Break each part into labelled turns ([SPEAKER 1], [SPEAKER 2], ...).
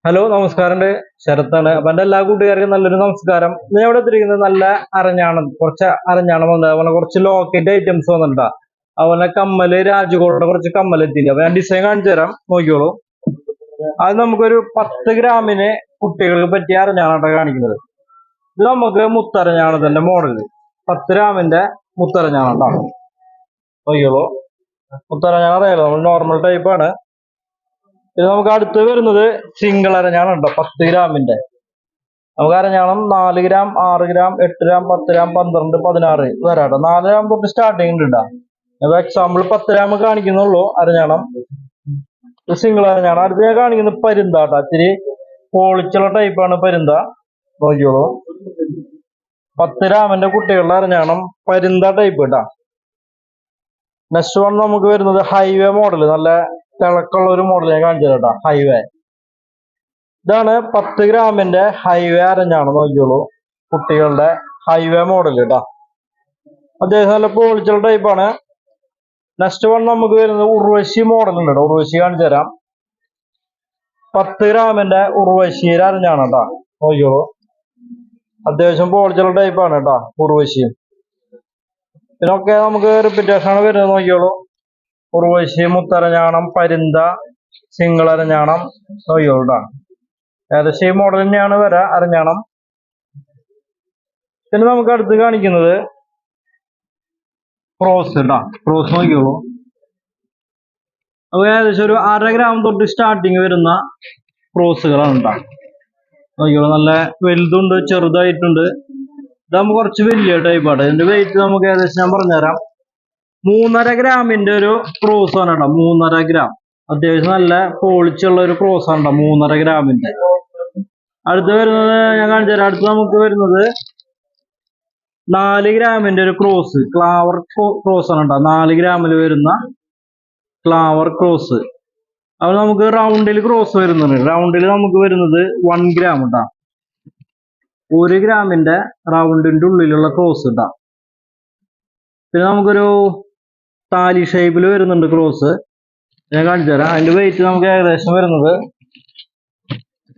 [SPEAKER 1] Hello നമസ്കാരം ശരത്താണ്. അപ്പൊ എന്റെ എല്ലാ കൂട്ടുകാർക്കും നല്ലൊരു നമസ്കാരം. ഞാൻ ഇവിടെ എത്തിയിരിക്കുന്നത് നല്ല അരഞ്ഞാണം, കുറച്ച് അരഞ്ഞാണം വന്നത്, അതുപോലെ കുറച്ച് ലോക്കറ്റ് ഐറ്റംസ് വന്നിട്ടാ. അതുപോലെ കമ്മല്, രാജകോളുടെ കുറച്ച് കമ്മൽ എത്തിയില്ല. അപ്പൊ ഞാൻ ഡിസൈൻ കാണിച്ചു തരാം, നോക്കിയോളൂ. അത് നമുക്കൊരു 10 ഗ്രാമിന് കുട്ടികൾക്ക് പറ്റിയ അരഞ്ഞാണാട്ടോ കാണിക്കുന്നത്. ഇത് നമുക്ക് മുത്തരഞ്ഞാണത്തിന്റെ മോഡല്, 10 ഗ്രാമിന്റെ മുത്തരഞ്ഞാണട്ടോ. നോക്കിയോളൂ, മുത്തരഞ്ഞാണ് അറിയാലോ, നമ്മൾ നോർമൽ ടൈപ്പാണ്. ഇത് നമുക്ക് അടുത്ത് വരുന്നത് സിംഗിൾ അരഞ്ഞാണം ഉണ്ടോ, 10 ഗ്രാമിന്റെ. നമുക്ക് അരഞ്ഞാണം 4 ഗ്രാം, 6 ഗ്രാം, 8 ഗ്രാം, 10 ഗ്രാം, 12, 16 വരാട്ടോ. 4 ഗ്രാം തൊട്ട് സ്റ്റാർട്ടിങ് ഉണ്ട്. അപ്പൊ എക്സാമ്പിൾ 10 ഗ്രാം കാണിക്കുന്നുള്ളൂ അരഞ്ഞാണം. ഇത് സിംഗിൾ അരഞ്ഞാണം. അടുത്ത് ഞാൻ കാണിക്കുന്നത് പരുന്താട്ടോ. ഇത്തിരി പോളിച്ചുള്ള ടൈപ്പാണ് പരുന്ത. നോക്കിയോളൂ, 10 ഗ്രാമിന്റെ കുട്ടികളുടെ അരഞ്ഞാണം പരുന്ത ടൈപ്പ് കേട്ടാ. നെക്സ്റ്റ് വൺ നമുക്ക് വരുന്നത് ഹൈവേ മോഡൽ, നല്ല തിളക്കുള്ള ഒരു മോഡൽ ഞാൻ കാണിച്ചു തരാം കേട്ടോ. ഹൈവേ, ഇതാണ് 10 ഗ്രാമിന്റെ ഹൈവേ അരഞ്ഞാണ്. നോക്കിയോളൂ, കുട്ടികളുടെ ഹൈവേ മോഡൽ കേട്ടോ. അത്യാവശ്യം നല്ല പോളിച്ചുള്ള ടൈപ്പാണ്. നെക്സ്റ്റ് വൺ നമുക്ക് വരുന്നത് ഉർവശി മോഡൽ ഉണ്ട് കേട്ടോ. ഉർവശി കാണിച്ചു തരാം. 10 ഗ്രാമിന്റെ ഉർവശിയുടെ അരഞ്ഞാണ് കേട്ടോ. നോക്കിയോളൂ, അത്യാവശ്യം പോളിച്ചുള്ള ടൈപ്പാണ് കേട്ടോ ഉർവശിയും. ഇതിനൊക്കെ നമുക്ക് റിപ്പീറ്റേഷൻ ആണ് വരുന്നത്. നോക്കിയോളൂ, ഉർവശി, മുത്തരഞ്ഞാണം, പരുന്ത, സിംഗിൾ അരഞ്ഞാണം. നോക്കിയോളൂ കേട്ടോ, ഏകദേശം ഈ മോഡൽ തന്നെയാണ് അരഞ്ഞാണം. പിന്നെ നമുക്ക് അടുത്ത് കാണിക്കുന്നത് ക്രോസ് കേട്ടോ. ക്രോസ് നോക്കിയോളൂ, അപ്പൊ ഏകദേശം ഒരു 1/2 ഗ്രാം തൊട്ട് സ്റ്റാർട്ടിങ് വരുന്ന ക്രോസുകളാണ് കേട്ടോ. നോക്കിയോളൂ, നല്ല വലുതുണ്ട്, ചെറുതായിട്ടുണ്ട്. ഇതാകുമ്പോൾ കുറച്ച് വലിയ ടൈപ്പാണ്. ഇതിന്റെ വെയിറ്റ് നമുക്ക് ഏകദേശം ഞാൻ പറഞ്ഞുതരാം. 3.5 ഗ്രാമിന്റെ ഒരു ക്രോസ് ആണ് കേട്ടോ. 3.5 ഗ്രാം, അത്യാവശ്യം നല്ല പോളിച്ചുള്ള ഒരു ക്രോസ് ആണ് കേട്ടോ, 3.5 ഗ്രാമിന്റെ. അടുത്ത് വരുന്നത് ഞാൻ കാണിച്ചു തരാം. അടുത്ത് നമുക്ക് വരുന്നത് 4 ഗ്രാമിന്റെ ഒരു ക്രോസ്, ക്ലാവർ ക്രോസ് ആണ് കേട്ടോ. 4 ഗ്രാമിൽ വരുന്ന ക്ലാവർ ക്രോസ്. അത് നമുക്ക് റൗണ്ടിൽ ക്രോസ് വരുന്നുണ്ട്. റൗണ്ടിൽ നമുക്ക് വരുന്നത് 1 ഗ്രാം കേട്ടോ. 1 ഗ്രാമിന്റെ റൗണ്ടിന്റെ ഉള്ളിലുള്ള ക്രോസ് കേട്ടോ. പിന്നെ നമുക്കൊരു താലി ഷേപ്പിൽ വരുന്നുണ്ട് ക്രോസ്, ഞാൻ കാണിച്ചു തരാം. അതിന്റെ വെയിറ്റ് നമുക്ക് ഏകദേശം വരുന്നത്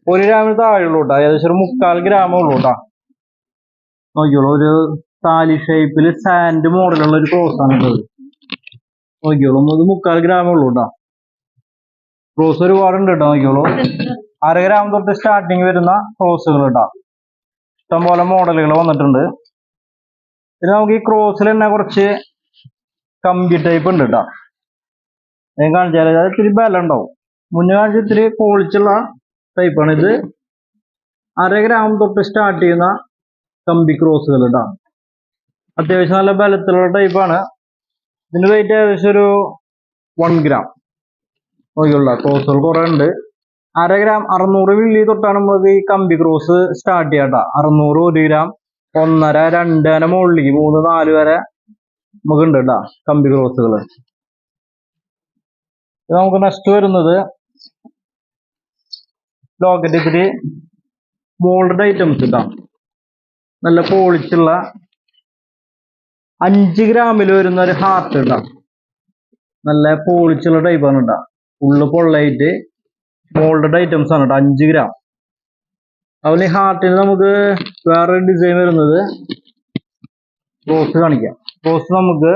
[SPEAKER 1] 1 ഗ്രാമിന് താഴെയുള്ളൂ കേട്ടോ. ഏകദേശം ഒരു 3/4 ഗ്രാമേ ഉള്ളൂ കേട്ടോ. നോക്കിയോളൂ, ഒരു താലി ഷേപ്പിൽ സാൻഡ് മോഡലുള്ള ഒരു ക്രോസ് ആണ് ഇത്. നോക്കിയോളൂ, ഇത് 3/4 ഗ്രാമേ ഉള്ളൂ കേട്ടോ. ക്രോസ് ഒരുപാടുണ്ട് കേട്ടോ. നോക്കിയോളൂ, 1/2 ഗ്രാം തൊട്ട് സ്റ്റാർട്ടിങ് വരുന്ന ക്രോസുകൾ കേട്ടോ. ഇഷ്ടംപോലെ മോഡലുകൾ വന്നിട്ടുണ്ട്. പിന്നെ നമുക്ക് ഈ ക്രോസിൽ തന്നെ കുറച്ച് കമ്പി ടൈപ്പ് ഉണ്ട് കേട്ടോ. ഞാൻ കാണിച്ചാൽ അത് ഇത്തിരി ബലം ഉണ്ടാവും. മുന്നേ കാണിച്ച ഇത്തിരി പോളിച്ചുള്ള ടൈപ്പാണ് ഇത്. 1/2 ഗ്രാം തൊട്ട് സ്റ്റാർട്ട് ചെയ്യുന്ന കമ്പി ക്രോസുകൾ കേട്ടോ. അത്യാവശ്യം നല്ല ബലത്തിലുള്ള ടൈപ്പാണ്. ഇതിന്റെ വെയിറ്റ് ഏകദേശം ഒരു 1 ഗ്രാം. നോക്കിയുള്ള ക്രോസുകൾ കുറെ ഉണ്ട്. 1/2 ഗ്രാം, 600 മില്ലി തൊട്ടാണ് നമുക്ക് ഈ കമ്പി ക്രോസ് സ്റ്റാർട്ട് ചെയ്യാം കേട്ടോ. 600, 1 ഗ്രാം, 1.5, 2 അങ്ങനെ മുകളിലേക്ക് 3, 4 വരെ നമുക്ക് ഉണ്ട് കേട്ടോ കമ്പി ക്രോസുകൾ. നമുക്ക് നെക്സ്റ്റ് വരുന്നത് ലോക്കറ്റ്, ഇത്തിരി മോൾഡ് ഐറ്റംസ് കേട്ടോ. നല്ല പോളിച്ചുള്ള 5 ഗ്രാമിൽ വരുന്ന ഒരു ഹാർട്ട് കേട്ടോ. നല്ല പോളിച്ചുള്ള ടൈപ്പാണ് കേട്ടോ. ഉള്ളു പൊള്ളായിട്ട് മോൾഡ് ഐറ്റംസ് ആണ് കേട്ടോ. 5 ഗ്രാം. അതുപോലെ ഈ ഹാർട്ടിന് നമുക്ക് വേറെ ഡിസൈൻ വരുന്നത് ക്രോസ് കാണിക്കാം. ക്രോസ് നമുക്ക്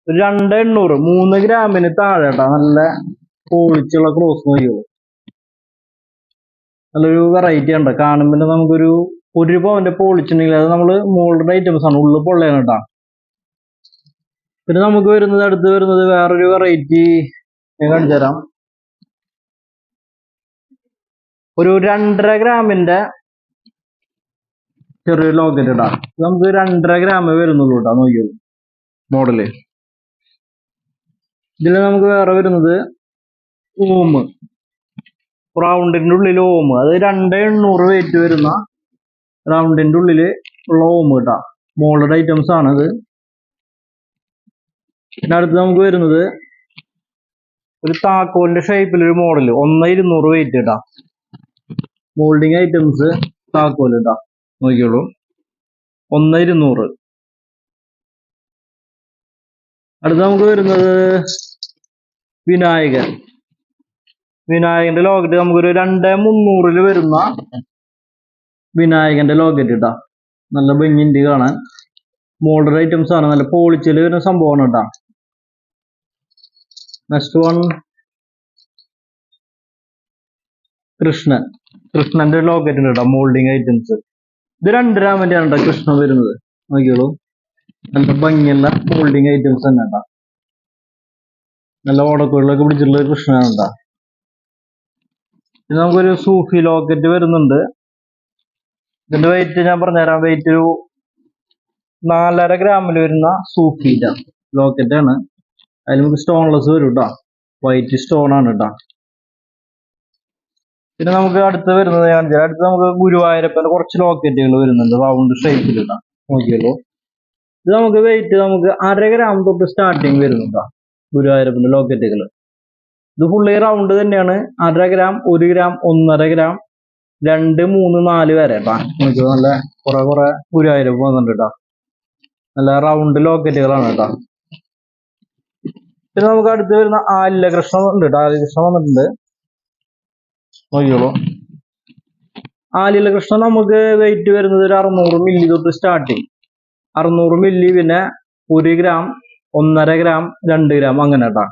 [SPEAKER 1] 2.800, 3 ഗ്രാമിന് താഴെ കേട്ടോ. നല്ല പോളിച്ചുള്ള ക്രോസ് നോക്കിയോളൂ, നല്ലൊരു വെറൈറ്റി ഉണ്ട്. കാണുമ്പോൾ നമുക്കൊരു 1 പവന്റെ പോളിച്ചുണ്ടെങ്കിൽ അത് നമ്മള് മോൾഡ് ഐറ്റംസ് ആണ്, ഉള്ളു പൊള്ളയാണ് കേട്ടോ. പിന്നെ നമുക്ക് വരുന്നത്, അടുത്ത് വരുന്നത് വേറൊരു വെറൈറ്റി ഞാൻ കാണിച്ചു തരാം. ഒരു 2.5 ഗ്രാമിന്റെ ചെറിയൊരു ലോക്കറ്റ് ഇടാം. നമുക്ക് 2.5 ഗ്രാമേ വരുന്നുള്ളൂ കേട്ടോ. നോക്കിയോളൂ മോഡല്. ഇതിൽ നമുക്ക് വേറെ വരുന്നത് ഓം, റൗണ്ടിന്റെ ഉള്ളിൽ ഓം. അത് 2.800 വെയിറ്റ് വരുന്ന റൗണ്ടിന്റെ ഉള്ളില് ഉള്ള ഓം കേട്ടോ. മോൾഡ് ഐറ്റംസ് ആണത്. പിന്നെ അടുത്ത് നമുക്ക് വരുന്നത് ഒരു താക്കോലിന്റെ ഷേപ്പിലൊരു മോഡല്, 1.200 വെയിറ്റ് കേട്ടോ. മോൾഡിങ് ഐറ്റംസ് താക്കോല് കേട്ടോ. നോക്കിയോളൂ, 1.200. അടുത്ത് നമുക്ക് വരുന്നത് വിനായകൻ. വിനായകന്റെ ലോക്കറ്റ് നമുക്കൊരു 2300 വരുന്ന വിനായകന്റെ ലോക്കറ്റ് ഇട്ടാ. നല്ല ഭംഗിയുണ്ട് കാണാൻ. മോഡൽ ഐറ്റംസ് ആണ്, നല്ല പോളിച്ചില് വരുന്ന സംഭവമാണ് കേട്ടാ. നെക്സ്റ്റ് വൺ കൃഷ്ണന്റെ ലോക്കറ്റ് ഉണ്ട് കേട്ടോ, മോൾഡിങ് ഐറ്റംസ്. ഇത് 2 ഗ്രാമിന്റെ ആണ് കേട്ടോ കൃഷ്ണൻ വരുന്നത്. നോക്കിയോളൂ, നല്ല ഭംഗിയുള്ള മോൾഡിങ് ഐറ്റംസ് തന്നെ കേട്ടാ. നല്ല ഓടക്കുകളിലൊക്കെ പിടിച്ചിട്ടുള്ള കൃഷ്ണനാണ് കേട്ടാ. ഇത് നമുക്കൊരു സൂഫി ലോക്കറ്റ് വരുന്നുണ്ട്. ഇതിന്റെ വെയിറ്റ് ഞാൻ പറഞ്ഞുതരാം. വെയിറ്റ് ഒരു 4.5 ഗ്രാമിൽ വരുന്ന സൂഫി ലോക്കറ്റ് ആണ്. അതിൽ നമുക്ക് സ്റ്റോൺലെസ് വരും കേട്ടോ, വൈറ്റ് സ്റ്റോൺ ആണ് കേട്ടോ. പിന്നെ നമുക്ക് അടുത്ത് വരുന്നത് അടുത്ത് നമുക്ക് ഗുരുവായൂരപ്പന്റെ കുറച്ച് ലോക്കറ്റുകൾ വരുന്നുണ്ട് റൗണ്ട് ഷേപ്പിൽ കേട്ടോ. നോക്കിയല്ലോ, ഇത് നമുക്ക് വെയിറ്റ് നമുക്ക് 1/2 ഗ്രാം തൊട്ട് സ്റ്റാർട്ടിങ് വരുന്നുണ്ടോ ഗുരുവായൂരപ്പന്റെ ലോക്കറ്റുകൾ. ഇത് ഫുള്ളി റൗണ്ട് തന്നെയാണ്. 1/2 ഗ്രാം, 1 ഗ്രാം, 1.5 ഗ്രാം, 2, 3, 4 വരെ കേട്ടോ. നോക്കിയോ, നല്ല കുറെ ഗുരുവായൂരപ്പൻ വന്നിട്ടുണ്ട് കേട്ടോ. നല്ല റൗണ്ട് ലോക്കറ്റുകളാണ് കേട്ടോ. പിന്നെ നമുക്ക് അടുത്ത് വരുന്ന ആലില കൃഷ്ണൻ ഉണ്ട് കേട്ടോ. ആലില കൃഷ്ണൻ വന്നിട്ടുണ്ട്. നോക്കിയോളൂ, ആലില കൃഷ്ണൻ നമുക്ക് വെയിറ്റ് വരുന്നത് ഒരു 600 മില്ലി തൊട്ട് സ്റ്റാർട്ടിങ്. 600 മില്ലി, പിന്നെ 1 ഗ്രാം, 1.5 ഗ്രാം, 2 ഗ്രാം അങ്ങനെ കേട്ടോ.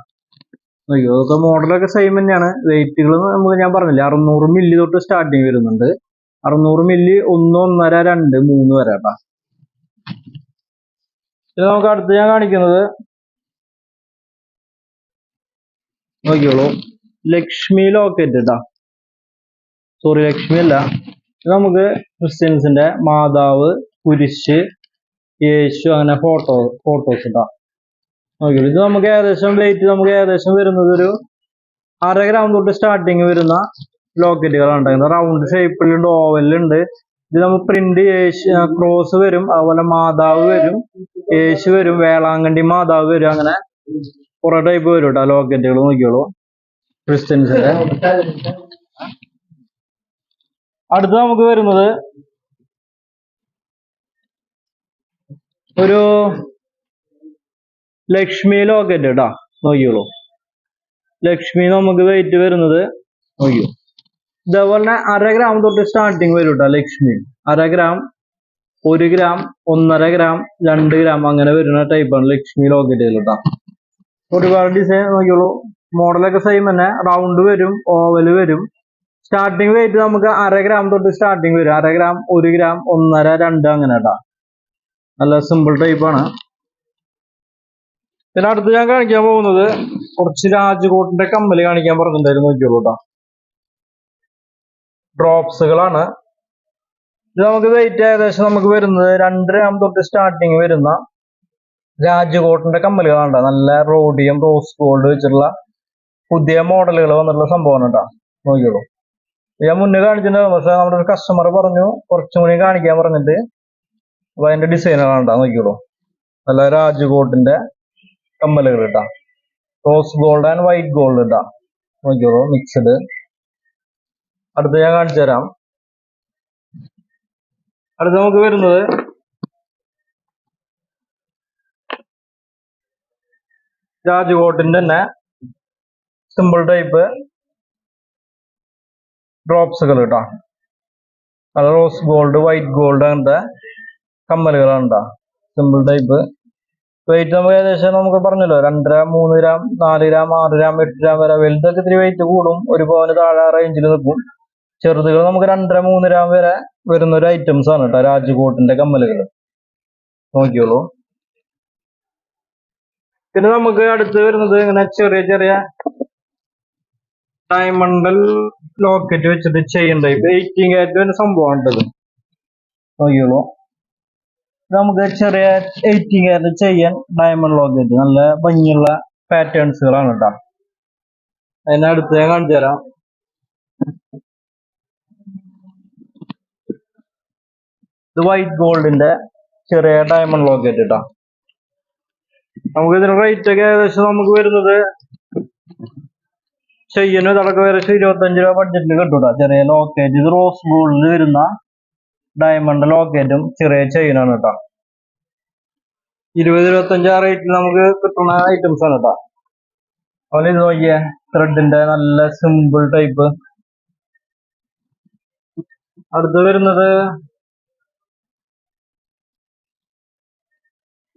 [SPEAKER 1] നോക്കിയോ, അതൊക്കെ മോഡലൊക്കെ സെയിം തന്നെയാണ്. വെയിറ്റുകൾ നമുക്ക് ഞാൻ പറഞ്ഞില്ലേ, 600 മില്ലി തൊട്ട് സ്റ്റാർട്ടിങ് വരുന്നുണ്ട്. 600 മില്ലി 1, 1.5, 2, 3 വരെ കേട്ടോ. ഇത് നമുക്ക് അടുത്ത് ഞാൻ കാണിക്കുന്നത് നോക്കിയോളൂ, ലക്ഷ്മി ലോക്കറ്റ് കേട്ടോ. സോറി, ലക്ഷ്മി അല്ല. ഇത് നമുക്ക് ക്രിസ്ത്യൻസിന്റെ മാതാവ്, കുരിശ്, യേശു അങ്ങനെ ഫോട്ടോസ് കേട്ടോ. നോക്കിയോളൂ, ഇത് നമുക്ക് ഏകദേശം വെയിറ്റ് നമുക്ക് ഏകദേശം വരുന്നത് ഒരു 1/2 ഗ്രാം തൊട്ട് സ്റ്റാർട്ടിങ് വരുന്ന ലോക്കറ്റുകളാണ് ഉണ്ടായിരുന്നത്. റൗണ്ട് ഷേപ്പിലുണ്ട്, ഓവലുണ്ട്. ഇത് നമുക്ക് പ്രിന്റ് യേശു ക്രോസ് വരും, അതുപോലെ മാതാവ് വരും, യേശു വരും, വേളാങ്കണ്ണി മാതാവ് വരും, അങ്ങനെ കുറെ ടൈപ്പ് വരും കേട്ടോ ലോക്കറ്റുകൾ. നോക്കിയോളൂ, ക്രിസ്ത്യൻസിന്റെ. അടുത്ത് നമുക്ക് വരുന്നത് ഒരു ലക്ഷ്മി ലോക്കറ്റ് കേട്ടോ. നോക്കിയോളൂ, ലക്ഷ്മി നമുക്ക് വെയിറ്റ് വരുന്നത് നോക്കിയോ, ഇതേപോലെ 1/2 ഗ്രാം തൊട്ട് സ്റ്റാർട്ടിങ് വരും കേട്ടോ Lakshmi. 1/2 gram, 1 gram, 1.5 gram, 2 gram അങ്ങനെ വരുന്ന ടൈപ്പാണ് ലക്ഷ്മി ലോക്കറ്റുകൾ കേട്ടോ. ഒരുപാട് ഡിസൈൻ നോക്കിയോളൂ, മോഡലൊക്കെ സെയിം തന്നെ. റൗണ്ട് വരും, ഓവല് വരും. സ്റ്റാർട്ടിങ് വെയിറ്റ് നമുക്ക് 1/2 ഗ്രാം തൊട്ട് സ്റ്റാർട്ടിങ് വരും. 1/2 ഗ്രാം, 1 ഗ്രാം, 1.5, 2 അങ്ങനെ കേട്ടോ. നല്ല സിമ്പിൾ ടൈപ്പാണ്. പിന്നെ അടുത്ത് ഞാൻ കാണിക്കാൻ പോകുന്നത് കുറച്ച് രാജ്കോട്ടിന്റെ കമ്മല് കാണിക്കാൻ പറഞ്ഞിട്ടുണ്ടായിരുന്നു. നോക്കിയോളൂ കേട്ടോ, ഡ്രോപ്സുകളാണ്. ഇത് നമുക്ക് വെയിറ്റ് ഏകദേശം നമുക്ക് വരുന്നത് 2 ഗ്രാം തൊട്ട് സ്റ്റാർട്ടിങ് വരുന്ന രാജ്കോട്ടിന്റെ കമ്മലുകളാണ്. നല്ല റോഡിയം, റോസ് ഗോൾഡ് വെച്ചിട്ടുള്ള പുതിയ മോഡലുകൾ വന്നിട്ടുള്ള സംഭവമാണ് കേട്ടോ. നോക്കിയോളൂ, ഞാൻ മുന്നേ കാണിച്ചിട്ടുണ്ടായിരുന്നു, പക്ഷെ നമ്മുടെ ഒരു കസ്റ്റമർ പറഞ്ഞു കുറച്ചും കൂടി കാണിക്കാൻ പറഞ്ഞിട്ട്. അപ്പൊ അതിന്റെ ഡിസൈനുകളാണ് കേട്ടോ. നോക്കിയോളൂ, നല്ല രാജ്കോട്ടിന്റെ കമ്മലുകൾ കേട്ടോ. Rose gold and white gold കേട്ടോ. നോക്കിയോളൂ, മിക്സ്ഡ്. അടുത്ത് ഞാൻ കാണിച്ചു തരാം. അടുത്ത് നമുക്ക് വരുന്നത് രാജ്കോട്ടിന്റെ തന്നെ സിമ്പിൾ ടൈപ്പ് ഡ്രോപ്സുകൾ കേട്ടോ. അത് റോസ് ഗോൾഡ്, വൈറ്റ് ഗോൾഡ് അങ്ങനത്തെ കമ്മലുകളാണ് കേട്ടോ. Simple type. വെയിറ്റ് നമുക്ക് ഏകദേശം നമുക്ക് പറഞ്ഞല്ലോ 2 gram, 3 gram, 4 gram, 6 gram, 8 gram വരെ. വലുതൊക്കെ ഇത്തിരി വെയിറ്റ് കൂടും, 1 പവന് താഴെ റേഞ്ചിൽ നിൽക്കും. ചെറുതുകൾ നമുക്ക് 2, 3 ഗ്രാം വരെ വരുന്ന ഒരു ഐറ്റംസ് ആണ് കേട്ടോ രാജ്കോട്ടിന്റെ കമ്മലുകൾ. നോക്കിയോളൂ. പിന്നെ നമുക്ക് അടുത്ത് വരുന്നത് ഇങ്ങനെ ചെറിയ ചെറിയ ഡയമണ്ടൽ ലോക്കറ്റ് വെച്ചിട്ട് ചെയ്യണ്ട 18 കാരറ്റ് വരുന്ന സംഭവമാണ്. നോക്കിയോളൂ, നമുക്ക് ചെറിയ 18 കാരറ്റ് ചെയ്യാൻ ഡയമണ്ട് ലോക്കറ്റ് നല്ല ഭംഗിയുള്ള പാറ്റേൺസുകളാണ് കേട്ടോ. അതിനടുത്ത് ഞാൻ കാണിച്ചു തരാം. ഇത് വൈറ്റ് ഗോൾഡിന്റെ ചെറിയ ഡയമണ്ട് ലോക്കറ്റ് കേട്ടോ. നമുക്ക് ഇതിന്റെ റേറ്റ് ഒക്കെ ഏകദേശം നമുക്ക് വരുന്നത് ചെയ്യുന്ന ഇതൊക്കെ ഏകദേശം 25 രൂപ ബഡ്ജറ്റിൽ കിട്ടും കേട്ടോ. ചെറിയ ലോക്കറ്റ്. ഇത് റോസ് ഗോൾഡിൽ വരുന്ന ഡയമണ്ട് ലോക്കറ്റും ചെറിയ ചെയിനാണ് കേട്ടോ. 20-25 ആ റേറ്റിൽ നമുക്ക് കിട്ടുന്ന ഐറ്റംസ് ആണ് കേട്ടോ. അതുപോലെ ഇത് നോക്കിയേ, ത്രെഡിന്റെ നല്ല സിമ്പിൾ ടൈപ്പ്. അടുത്ത് വരുന്നത്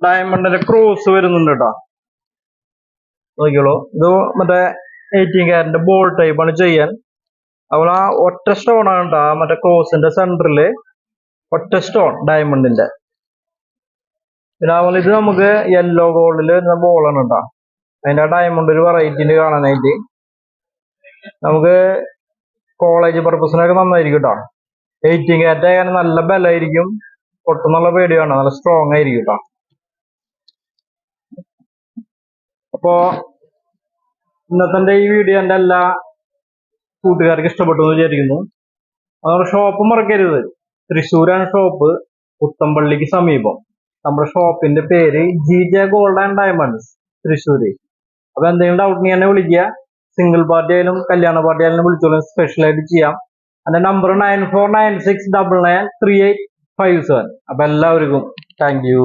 [SPEAKER 1] ഡയമണ്ടിന്റെ ക്രോസ് വരുന്നുണ്ട് കേട്ടോ. നോക്കിയോളൂ, ഇത് മറ്റേ 18 കാരറ്റിന്റെ ബോൾ ടൈപ്പ് ആണ് ചെയ്യാൻ. അപ്പോൾ ആ ഒറ്റ സ്റ്റോൺ ആണ് കേട്ടോ, മറ്റേ ക്രോസിന്റെ സെന്ററില് ഒറ്റ സ്റ്റോൺ ഡയമണ്ടിന്റെ. പിന്നെ അതുപോലെ ഇത് നമുക്ക് യെല്ലോ ഗോൾഡിൽ വരുന്ന ബോളാണ് കേട്ടോ. അതിന്റെ ഡയമണ്ട് ഒരു വെറൈറ്റിയിൽ കാണാനായിട്ട് നമുക്ക് കോളേജ് പർപ്പസിനൊക്കെ നന്നായിരിക്കും കേട്ടോ. 18 കാരറ്റ് ആയാലും നല്ല ബലമായിരിക്കും, പൊട്ടുന്നുള്ള പേടി വേണം, നല്ല സ്ട്രോങ് ആയിരിക്കും കേട്ടോ. അപ്പോ ഇന്നത്തെ ഈ വീഡിയോ എൻ്റെ എല്ലാ കൂട്ടുകാർക്ക് ഇഷ്ടപ്പെട്ടു എന്ന് വിചാരിക്കുന്നു. അതുകൊണ്ട് ഷോപ്പ് മറക്കരുത്. തൃശ്ശൂരാണ് ഷോപ്പ്, പുത്തമ്പള്ളിക്ക് സമീപം. നമ്മുടെ ഷോപ്പിന്റെ പേര് GJ gold and diamonds Thrissur. അപ്പൊ എന്തെങ്കിലും ഡൗട്ട് നീ എന്നെ വിളിക്കുക. സിംഗിൾ പാർട്ടി ആയാലും കല്യാണ പാർട്ടി ആയാലും വിളിച്ചോളൂ, സ്പെഷ്യൽ ആയിട്ട് ചെയ്യാം. എന്റെ നമ്പർ 9496993857. അപ്പൊ എല്ലാവർക്കും താങ്ക് യു.